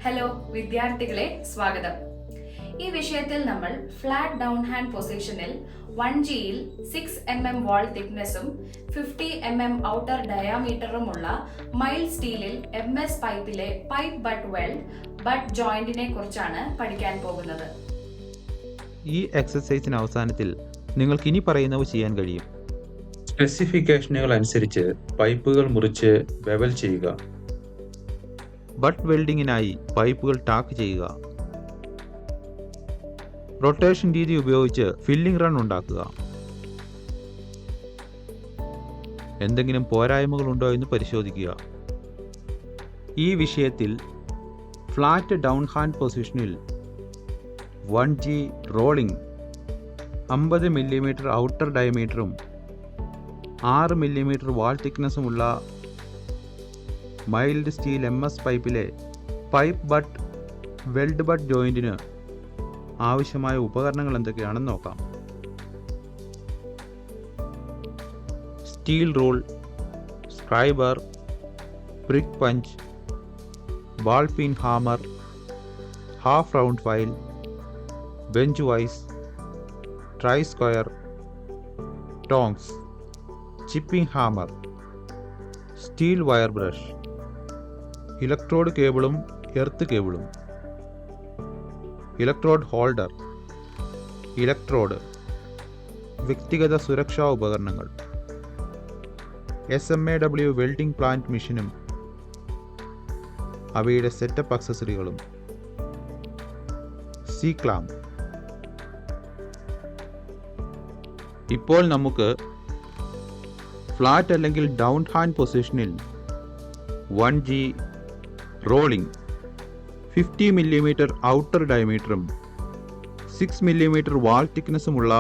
Hello വിദ്യാർത്ഥികളെ, സ്വാഗതം. ഈ വിഷയത്തിൽ നമ്മൾ ഫ്ലാറ്റ് ഡൗൺ ഹാൻഡ് പൊസിഷനിൽ 1Gയിൽ 6 mm വാൾ തിക്നെസ്സും 50 mm ഔട്ടർ ഡയാമീറ്ററുമുള്ള മൈൽഡ് സ്റ്റീലിൽ MS പൈപ്പിലെ പൈപ്പ് ബട്ട് ബട്ട് ജോയിന്റിനെ കുറിച്ചാണ് പഠിക്കാൻ പോകുന്നത്. ഈ എക്സസൈസിന് അവസാനത്തിൽ നിങ്ങൾക്ക് ഇനി പറയുന്നവ ചെയ്യാൻ കഴിയും. സ്പെസിഫിക്കേഷനുകൾ അനുസരിച്ച് പൈപ്പുകൾ മുറിച്ച് ബെവൽ ചെയ്യുക. ബട്ട് വെൽഡിങ്ങിനായി പൈപ്പുകൾ ടാക്ക് ചെയ്യുക. റൊട്ടേഷൻ രീതി ഉപയോഗിച്ച് ഫില്ലിംഗ് റൺ ഉണ്ടാക്കുക. എന്തെങ്കിലും പോരായ്മകളുണ്ടോ എന്ന് പരിശോധിക്കുക. ഈ വിഷയത്തിൽ ഫ്ലാറ്റ് ഡൗൺ ഹാൻഡ് പൊസിഷനിൽ 1G റോളിംഗ് 50 mm ഔട്ടർ ഡയമീറ്ററും 6 mm വാൾ തിക്നെസ്സുമുള്ള മൈൽഡ് സ്റ്റീൽ MS പൈപ്പിലെ പൈപ്പ് ബട്ട് വെൽഡ് ബട്ട് ജോയിന്റിന് ആവശ്യമായ ഉപകരണങ്ങൾ എന്തൊക്കെയാണെന്ന് നോക്കാം. Steel rule, scriber, prick punch, ball pin hammer, half round file, bench vice, try square, tongs, chipping hammer, steel wire brush, electrode കേബിളും earth കേബിളും, electrode holder, electrode, വ്യക്തിഗത സുരക്ഷാ ഉപകരണങ്ങൾ, SMAW വെൽഡിംഗ് പ്ലാന്റ് മെഷീനും അവയുടെ സെറ്റപ്പ് അക്സസറികളും, C-ക്ലാമ്പ്. ഇപ്പോൾ നമുക്ക് ഫ്ലാറ്റ് അല്ലെങ്കിൽ ഡൗൺ ഹാൻഡ് പൊസിഷനിൽ 1G റോളിംഗ് 50 mm ഔട്ടർ ഡയമീറ്ററും 6 mm വാൾ തിക്നെസ്സുമുള്ള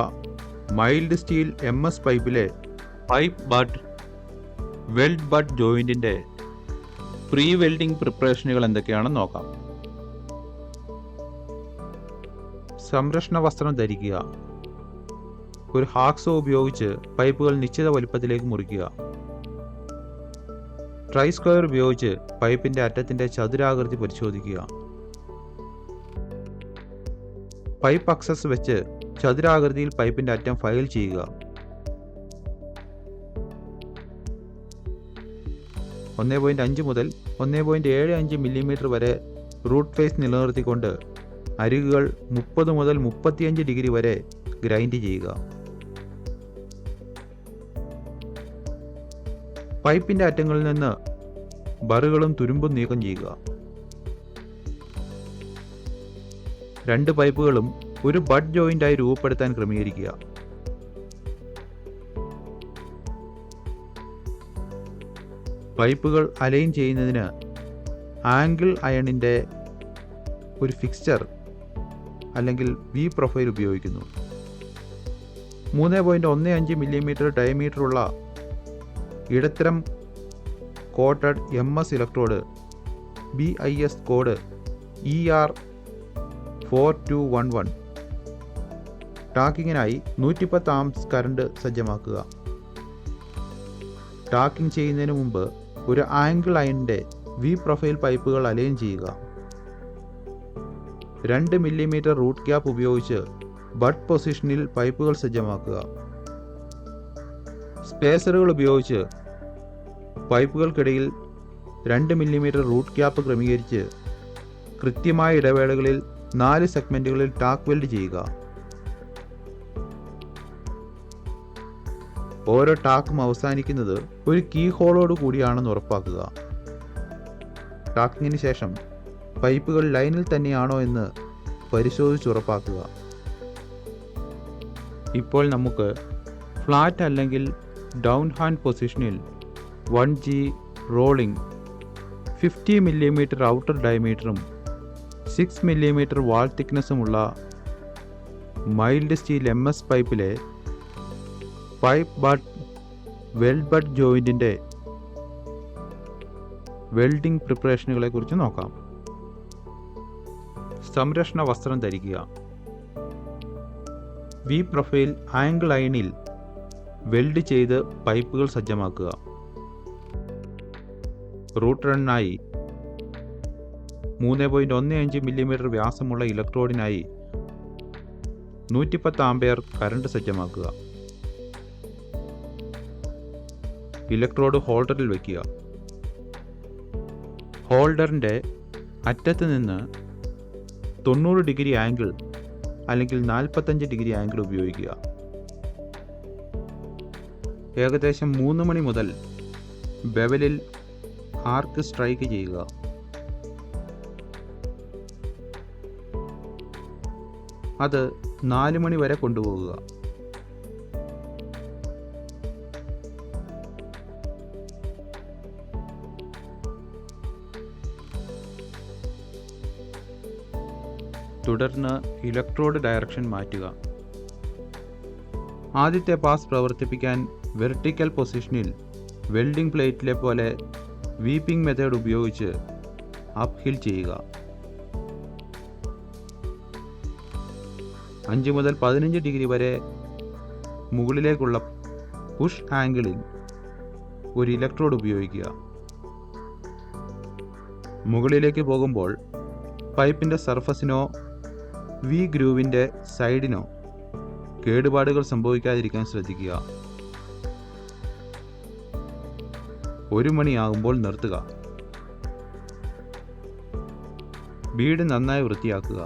മൈൽഡ് സ്റ്റീൽ MS പൈപ്പിലെ പൈപ്പ് ബട്ട് വെൽഡ് ബട്ട് ജോയിന്റിന്റെ പ്രീ വെൽഡിംഗ് പ്രിപ്പറേഷനുകൾ എന്തൊക്കെയാണെന്ന് നോക്കാം. സംരക്ഷണ വസ്ത്രം ധരിക്കുക. ഒരു ഹാക്സോ ഉപയോഗിച്ച് പൈപ്പുകൾ നിശ്ചിത വലുപ്പത്തിലേക്ക് മുറിക്കുക. ട്രൈ സ്ക്വയർ ഉപയോഗിച്ച് പൈപ്പിന്റെ അറ്റത്തിന്റെ ചതുരാകൃതി പരിശോധിക്കുക. പൈപ്പ് അക്സസ് വെച്ച് ചതുരാകൃതിയിൽ പൈപ്പിന്റെ അറ്റം ഫയൽ ചെയ്യുക. 1.5 മുതൽ 1.75 mm വരെ റൂട്ട് ഫേസ് നിലനിർത്തിക്കൊണ്ട് അരികുകൾ 30 മുതൽ 35 ഡിഗ്രി വരെ ഗ്രൈൻഡ് ചെയ്യുക. പൈപ്പിന്റെ അറ്റങ്ങളിൽ നിന്ന് ബറുകളും തുരുമ്പും നീക്കം ചെയ്യുക. 2 പൈപ്പുകളും ഒരു ബട്ട് ജോയിന്റായി രൂപപ്പെടുത്താൻ ക്രമീകരിക്കുക. പൈപ്പുകൾ അലൈൻ ചെയ്യുന്നതിന് ആംഗിൾ അയണിന്റെ ഒരു ഫിക്സ്ചർ അല്ലെങ്കിൽ V പ്രൊഫൈൽ ഉപയോഗിക്കുന്നു. 3.15 mm ഡയമീറ്ററുള്ള ഇടത്തരം coated MS electrode BIS code ER4211 ടാക്കിങ്ങിനായി 110 ആംപ്സ് കറണ്ട് സജ്ജമാക്കുക. ടാക്കിംഗ് ചെയ്യുന്നതിന് മുമ്പ് ഒരു ആംഗിൾ അയണിന്റെ V പ്രൊഫൈൽ പൈപ്പുകൾ അലൈൻ ചെയ്യുക. 2 mm റൂട്ട് ക്യാപ്പ് ഉപയോഗിച്ച് ബട്ട് പൊസിഷനിൽ പൈപ്പുകൾ സജ്ജമാക്കുക. സ്പേസറുകൾ ഉപയോഗിച്ച് പൈപ്പുകൾക്കിടയിൽ 2 mm റൂട്ട് ക്യാപ്പ് ക്രമീകരിച്ച് കൃത്യമായ ഇടവേളകളിൽ 4 സെഗ്മെന്റുകളിൽ ടാക്ക് വെൽഡ് ചെയ്യുക. ഓരോ ടാക്കും അവസാനിക്കുന്നത് ഒരു കീ ഹോളോട് കൂടിയാണെന്ന് ഉറപ്പാക്കുക. ടാക്കിങ്ങിന് ശേഷം പൈപ്പുകൾ ലൈനിൽ തന്നെയാണോ എന്ന് പരിശോധിച്ചുറപ്പാക്കുക. ഇപ്പോൾ നമുക്ക് ഫ്ലാറ്റ് അല്ലെങ്കിൽ ഡൗൺ ഹാൻഡ് പൊസിഷനിൽ 1G റോളിംഗ് 50 mm ഔട്ടർ ഡയമീറ്ററും 6 mm വാൾ തിക്നെസ്സുമുള്ള മൈൽഡ് സ്റ്റീൽ MS പൈപ്പിലെ പൈപ്പ് ബട്ട് വെൽഡ് ബട്ട് ജോയിന്റിന്റെ വെൽഡിംഗ് പ്രിപ്പറേഷനുകളെ കുറിച്ച് നോക്കാം. സംരക്ഷണ വസ്ത്രം ധരിക്കുക. V പ്രൊഫൈൽ ആംഗിൾ അയണിൽ വെൽഡ് ചെയ്ത് പൈപ്പുകൾ സജ്ജമാക്കുക. റൂട്ട് റണ്ണിനായി 3.15 മില്ലിമീറ്റർ വ്യാസമുള്ള ഇലക്ട്രോഡിനായി 110 ആംപിയർ കറണ്ട് സജ്ജമാക്കുക. ഇലക്ട്രോഡ് ഹോൾഡറിൽ വയ്ക്കുക. ഹോൾഡറിൻ്റെ അറ്റത്ത് നിന്ന് 90 ഡിഗ്രി ആംഗിൾ അല്ലെങ്കിൽ 45 ഡിഗ്രി ആംഗിൾ ഉപയോഗിക്കുക. ഏകദേശം 3 മണി മുതൽ ബെവലിൽ ആർക്ക് സ്ട്രൈക്ക് ചെയ്യുക. അത് 4 മണി വരെ കൊണ്ടുപോകുക. തുടർന്ന് ഇലക്ട്രോഡ് ഡയറക്ഷൻ മാറ്റുക. ആദ്യത്തെ പാസ് പ്രവർത്തിപ്പിക്കാൻ വെർട്ടിക്കൽ പൊസിഷനിൽ വെൽഡിംഗ് പ്ലേറ്റിലെ പോലെ വീപ്പിംഗ് മെത്തേഡ് ഉപയോഗിച്ച് അപ്പ് ഹിൽ ചെയ്യുക. 5 മുതൽ 15 ഡിഗ്രി വരെ മുകളിലേക്കുള്ള പുഷ് ആംഗിളിൽ ഒരു ഇലക്ട്രോഡ് ഉപയോഗിക്കുക. മുകളിലേക്ക് പോകുമ്പോൾ പൈപ്പിൻ്റെ സർഫസിനോ വി ഗ്രൂവിൻ്റെ സൈഡിനോ കേടുപാടുകൾ സംഭവിക്കാതിരിക്കാൻ ശ്രദ്ധിക്കുക. 1 മണിയാകുമ്പോൾ നിർത്തുക. ബീഡ് നന്നായി വൃത്തിയാക്കുക.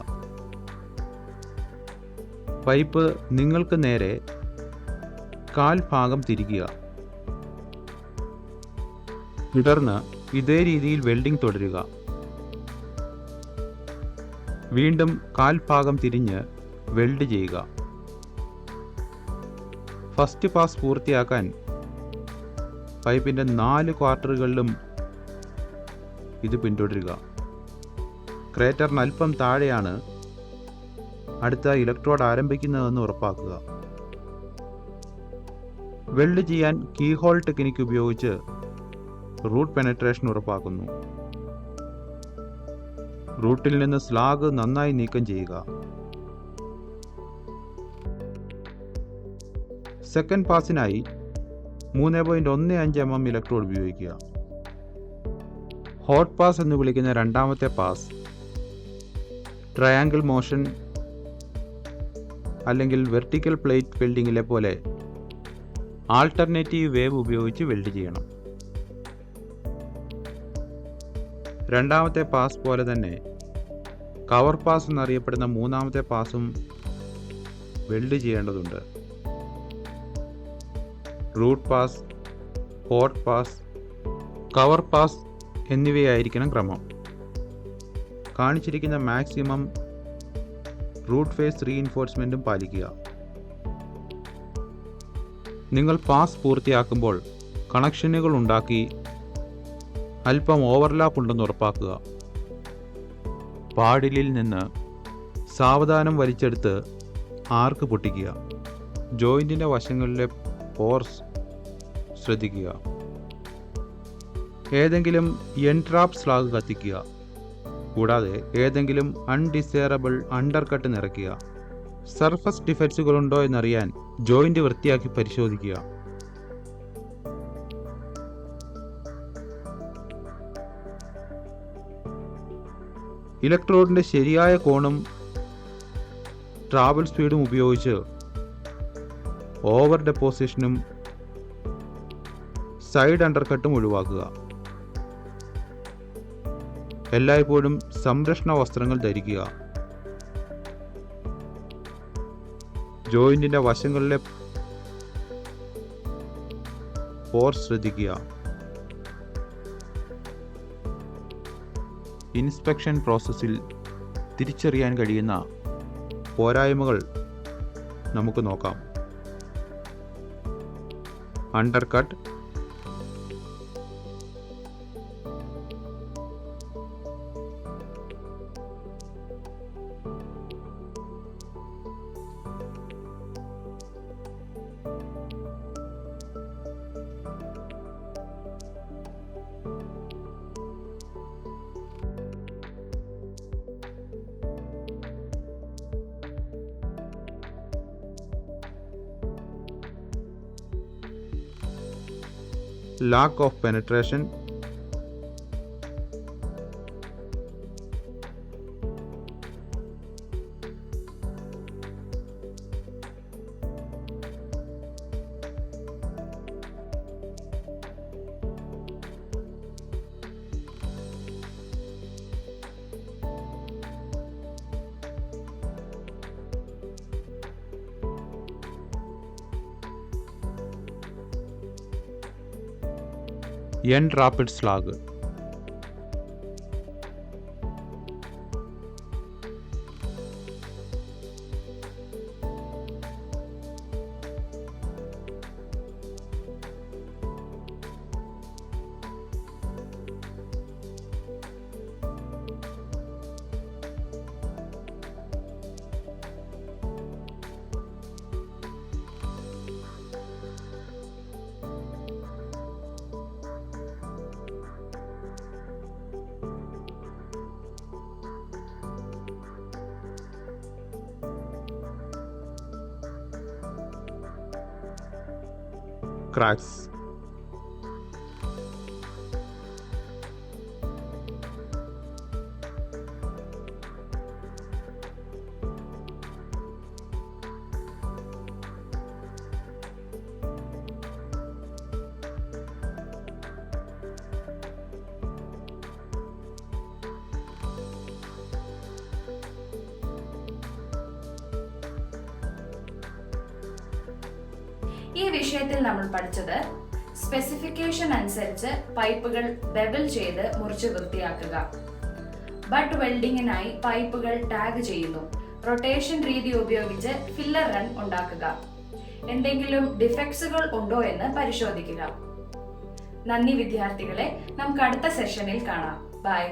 പൈപ്പ് നിങ്ങൾക്ക് നേരെ കാൽ ഭാഗം തിരിക്കുക. തുടർന്ന് ഇതേ രീതിയിൽ വെൽഡിംഗ് തുടരുക. വീണ്ടും കാൽ ഭാഗം തിരിഞ്ഞ് വെൽഡ് ചെയ്യുക. ഫസ്റ്റ് പാസ് പൂർത്തിയാക്കാൻ പൈപ്പിൻ്റെ 4 ക്വാർട്ടറുകളിലും ഇത് പിന്തുടരുക. ക്രേറ്ററിന് അല്പം താഴെയാണ് അടുത്ത ഇലക്ട്രോഡ് ആരംഭിക്കുന്നതെന്ന് ഉറപ്പാക്കുക. വെൽഡ് ചെയ്യാൻ കീഹോൾ ടെക്നിക്ക് ഉപയോഗിച്ച് റൂട്ട് പെനട്രേഷൻ ഉറപ്പാക്കുന്നു. റൂട്ടിൽ നിന്ന് സ്ലാഗ് നന്നായി നീക്കം ചെയ്യുക. സെക്കൻഡ് പാസിനായി 3.15 mm ഇലക്ട്രോഡ് ഉപയോഗിക്കുക. ഹോട്ട് പാസ് എന്ന് വിളിക്കുന്ന രണ്ടാമത്തെ പാസ് ട്രയാങ്കിൾ മോഷൻ അല്ലെങ്കിൽ വെർട്ടിക്കൽ പ്ലേറ്റ് വെൽഡിങ്ങിലെ പോലെ ആൾട്ടർനേറ്റീവ് വേവ് ഉപയോഗിച്ച് വെൽഡ് ചെയ്യണം. രണ്ടാമത്തെ പാസ് പോലെ തന്നെ കവർ പാസ് എന്നറിയപ്പെടുന്ന മൂന്നാമത്തെ പാസും വെൽഡ് ചെയ്യേണ്ടതുണ്ട്. Root pass, hot pass, cover pass എന്നിവയായിരിക്കണം ക്രമം. കാണിച്ചിരിക്കുന്ന മാക്സിമം റൂട്ട് ഫേസ് റീഇൻഫോഴ്സ്മെൻറ്റും പാലിക്കുക. നിങ്ങൾ പാസ് പൂർത്തിയാക്കുമ്പോൾ കണക്ഷനുകൾ ഉണ്ടാക്കി അല്പം ഓവർലാപ്പ് ഉണ്ടെന്ന് ഉറപ്പാക്കുക. പാഡിലിൽ നിന്ന് സാവധാനം വലിച്ചെടുത്ത് ആർക്ക് പൊട്ടിക്കുക. ജോയിൻറ്റിൻ്റെ വശങ്ങളിലെ പോർസ് ശ്രദ്ധിക്കുക. ഏതെങ്കിലും എൻട്രാപ്പ് സ്ലാഗ് കത്തിക്കുക. കൂടാതെ ഏതെങ്കിലും അൺഡിസൈറബിൾ അണ്ടർകട്ട് നിറയ്ക്കുക. സർഫസ് ഡിഫക്ട്സുകളുണ്ടോ എന്നറിയാൻ ജോയിൻറ്റ് വൃത്തിയാക്കി പരിശോധിക്കുക. ഇലക്ട്രോഡിൻ്റെ ശരിയായ കോണും ട്രാവൽ സ്പീഡും ഉപയോഗിച്ച് ഓവർ ഡെപ്പോസിഷനും സൈഡ് അണ്ടർകട്ടും ഒഴിവാക്കുക. എല്ലായ്പ്പോഴും സംരക്ഷണ വസ്ത്രങ്ങൾ ധരിക്കുക. ജോയിൻറ്റിൻ്റെ വശങ്ങളിലെ പോർസ് ശ്രദ്ധിക്കുക. ഇൻസ്പെക്ഷൻ പ്രോസസ്സിൽ തിരിച്ചറിയാൻ കഴിയുന്ന പോരായ്മകൾ നമുക്ക് നോക്കാം. Undercut, lack of penetration, end rapid slag. Cracks. ഈ വിഷയത്തിൽ നമ്മൾ പഠിച്ചത് സ്പെസിഫിക്കേഷൻ അനുസരിച്ച് പൈപ്പുകൾ ബെവൽ ചെയ്ത് മുറിച്ച് വൃത്തിയാക്കുക, ബട്ട് വെൽഡിങ്ങിനായി പൈപ്പുകൾ ടാഗ് ചെയ്യുന്നു, റൊട്ടേഷൻ രീതി ഉപയോഗിച്ച് ഫില്ലർ റൺ ഉണ്ടാക്കുക, എന്തെങ്കിലും ഡിഫെക്ട്സുകൾ ഉണ്ടോ എന്ന് പരിശോധിക്കുക. നന്ദി വിദ്യാർത്ഥികളെ, നമുക്ക് അടുത്ത സെഷനിൽ കാണാം. ബൈ.